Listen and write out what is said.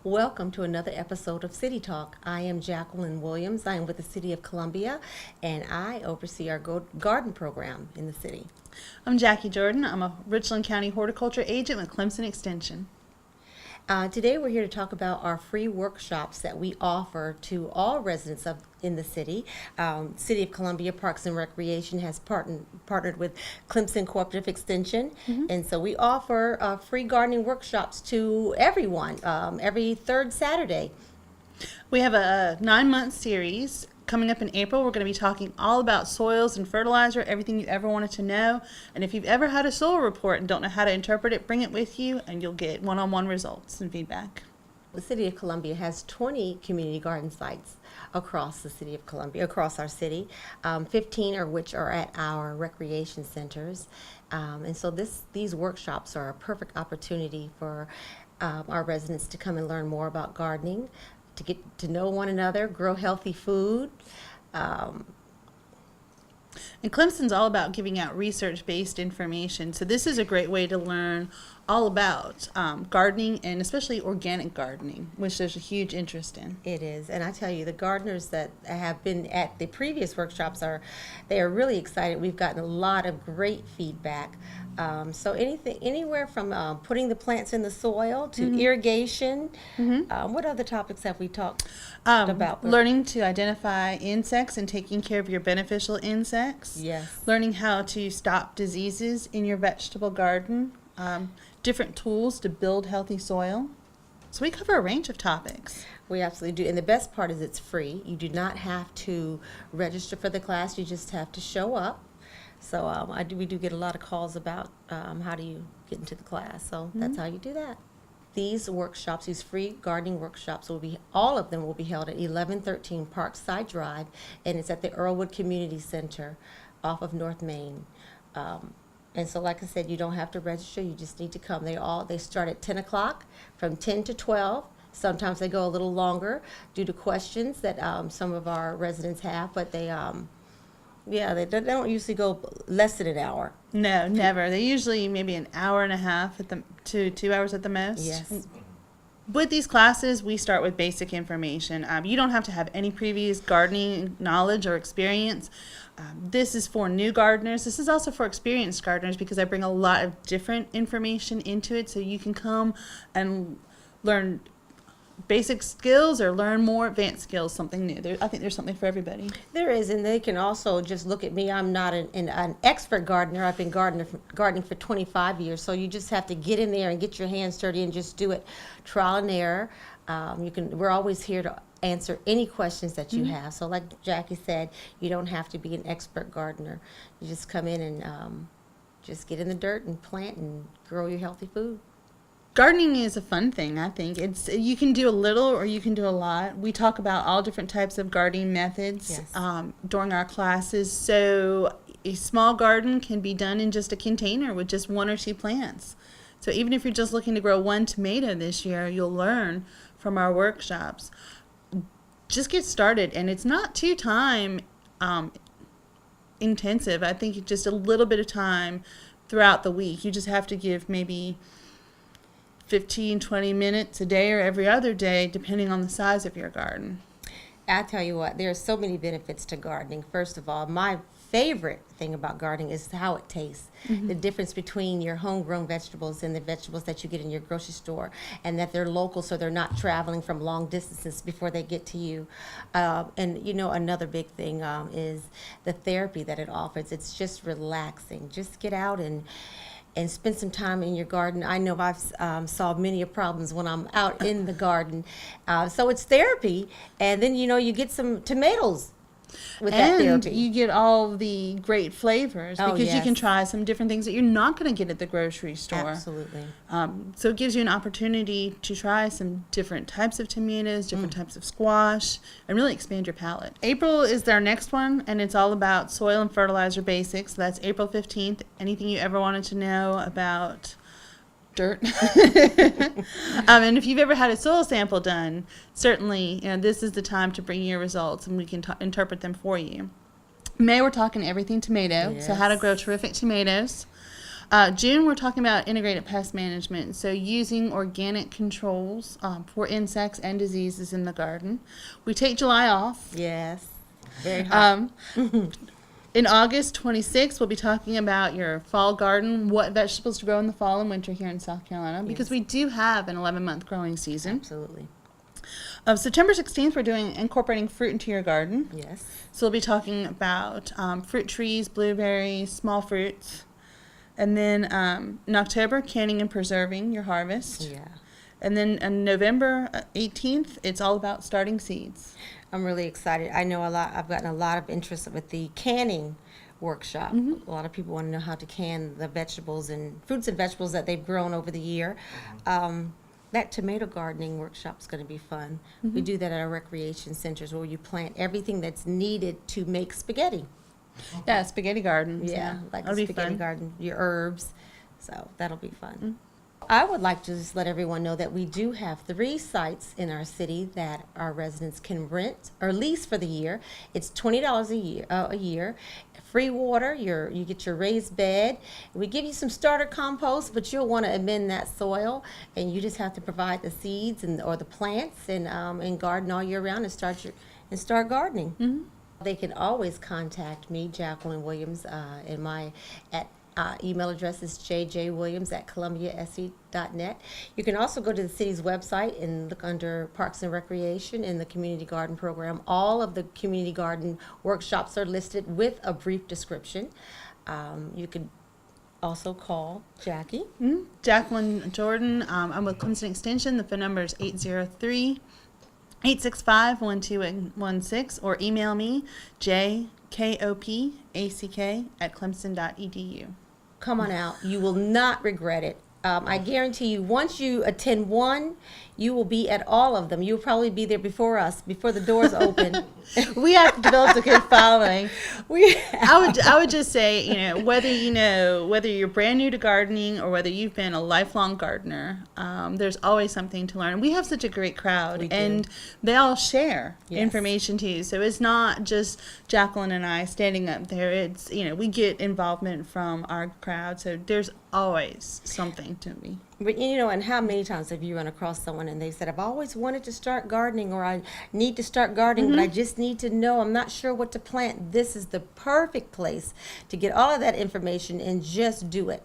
Welcome to another episode of City Talk. I am Jacqueline Williams. I am with the City of Columbia, and I oversee our garden program in the city. I'm Jackie Jordan. I'm a Richland County horticulture agent with Clemson Extension. Today we're here to talk about our free workshops that we offer to all residents in the city. City of Columbia Parks and Recreation has partnered with Clemson Cooperative Extension, and so we offer free gardening workshops to everyone every third Saturday. We have a 9-month series coming up in April. We're going to be talking all about soils and fertilizer, everything you ever wanted to know. And if you've ever had a soil report and don't know how to interpret it, bring it with you and you'll get one-on-one results and feedback. The City of Columbia has 20 community garden sites across the City of Columbia, across our city, 15 of which are at our recreation centers. And so these workshops are a perfect opportunity for our residents to come and learn more about gardening, to get to know one another, grow healthy food. And Clemson's all about giving out research-based information. So this is a great way to learn all about gardening, and especially organic gardening, which there's a huge interest in. It is, and I tell you, the gardeners that have been at the previous workshops they are really excited. We've gotten a lot of great feedback. So anywhere from putting the plants in the soil to irrigation. What other topics have we talked about? Learning to identify insects and taking care of your beneficial insects. Yes. Learning how to stop diseases in your vegetable garden. Different tools to build healthy soil. So we cover a range of topics. We absolutely do. And the best part is it's free. You do not have to register for the class. You just have to show up. So we do get a lot of calls about how do you get into the class. So that's how you do that. These workshops, these free gardening workshops, all of them will be held at 1113 Parkside Drive, and it's at the Earlwood Community Center off of North Main. And so, like I said, you don't have to register. You just need to come. They start at 10 o'clock, from 10 to 12. Sometimes they go a little longer due to questions that some of our residents have, but they don't usually go less than an hour. No, never. They usually maybe an hour and a half to 2 hours at the most. Yes. With these classes, we start with basic information. You don't have to have any previous gardening knowledge or experience. This is for new gardeners. This is also for experienced gardeners because I bring a lot of different information into it, so you can come and learn basic skills or learn more advanced skills, something new. I think there's something for everybody. There is, and they can also just look at me. I'm not an expert gardener. I've been gardening for 25 years, so you just have to get in there and get your hands dirty and just do it trial and error. We're always here to answer any questions that you have. So like Jackie said, you don't have to be an expert gardener. You just come in and just get in the dirt and plant and grow your healthy food. Gardening is a fun thing, I think. You can do a little or you can do a lot. We talk about all different types of gardening methods during our classes. So a small garden can be done in just a container with just 1 or 2 plants. So even if you're just looking to grow 1 tomato this year, you'll learn from our workshops. Just get started, and it's not too time intensive. I think just a little bit of time throughout the week. You just have to give maybe 15-20 minutes a day or every other day, depending on the size of your garden. I tell you what, there are so many benefits to gardening. First of all, my favorite thing about gardening is how it tastes. The difference between your homegrown vegetables and the vegetables that you get in your grocery store, and that they're local, so they're not traveling from long distances before they get to you. And another big thing is the therapy that it offers. It's just relaxing. Just get out and spend some time in your garden. I know I've solved many problems when I'm out in the garden. So it's therapy, and then you get some tomatoes with that therapy. And you get all the great flavors because you can try some different things that you're not going to get at the grocery store. Absolutely. So it gives you an opportunity to try some different types of tomatoes, different types of squash, and really expand your palate. April is our next one, and it's all about soil and fertilizer basics. So that's April 15th. Anything you ever wanted to know about dirt. And if you've ever had a soil sample done, certainly this is the time to bring your results, and we can interpret them for you. May, we're talking everything tomato, so how to grow terrific tomatoes. June, we're talking about integrated pest management, so using organic controls for insects and diseases in the garden. We take July off. Yes. Very hot. In August 26th, we'll be talking about your fall garden, what vegetables to grow in the fall and winter here in South Carolina, because Yes. we do have an 11-month growing season. Absolutely. September 16th, we're doing incorporating fruit into your garden. Yes. So we'll be talking about fruit trees, blueberries, small fruits. And then in October, canning and preserving your harvest. Yeah. And then on November 18th, it's all about starting seeds. I'm really excited. I know I've gotten a lot of interest with the canning workshop. A lot of people want to know how to can the vegetables and fruits and vegetables that they've grown over the year. That tomato gardening workshop is going to be fun. We do that at our recreation centers where you plant everything that's needed to make spaghetti. Yeah, spaghetti gardens. Yeah, like that'll a be spaghetti fun. garden, your herbs. So that'll be fun. I would like to just let everyone know that we do have 3 sites in our city that our residents can rent or lease for the year. It's $20 a year. Free water, you get your raised bed. We give you some starter compost, but you'll want to amend that soil, and you just have to provide the seeds or the plants and garden all year round and start gardening. They can always contact me, Jacqueline Williams, and my email address is jjwilliams@columbiase.net. You can also go to the city's website and look under Parks and Recreation in the Community Garden Program. All of the community garden workshops are listed with a brief description. You could also call Jackie. Jacqueline Jordan. I'm with Clemson Extension. The phone number is 803-865-1216, or email me, jkopack@clemson.edu. Come on out. You will not regret it. I guarantee you, once you attend one, you will be at all of them. You'll probably be there before us, before the doors open. We have developed a good following. I would just say, whether you're brand new to gardening or whether you've been a lifelong gardener, there's always something to learn. We have such a great crowd, We do. and they all share Yes. information too. So it's not just Jacqueline and I standing up there. It's we get involvement from our crowd. So there's always something to be. But and how many times have you run across someone and they said, I've always wanted to start gardening, or I need to start gardening, but I just need to know, I'm not sure what to plant. This is the perfect place to get all of that information and just do it.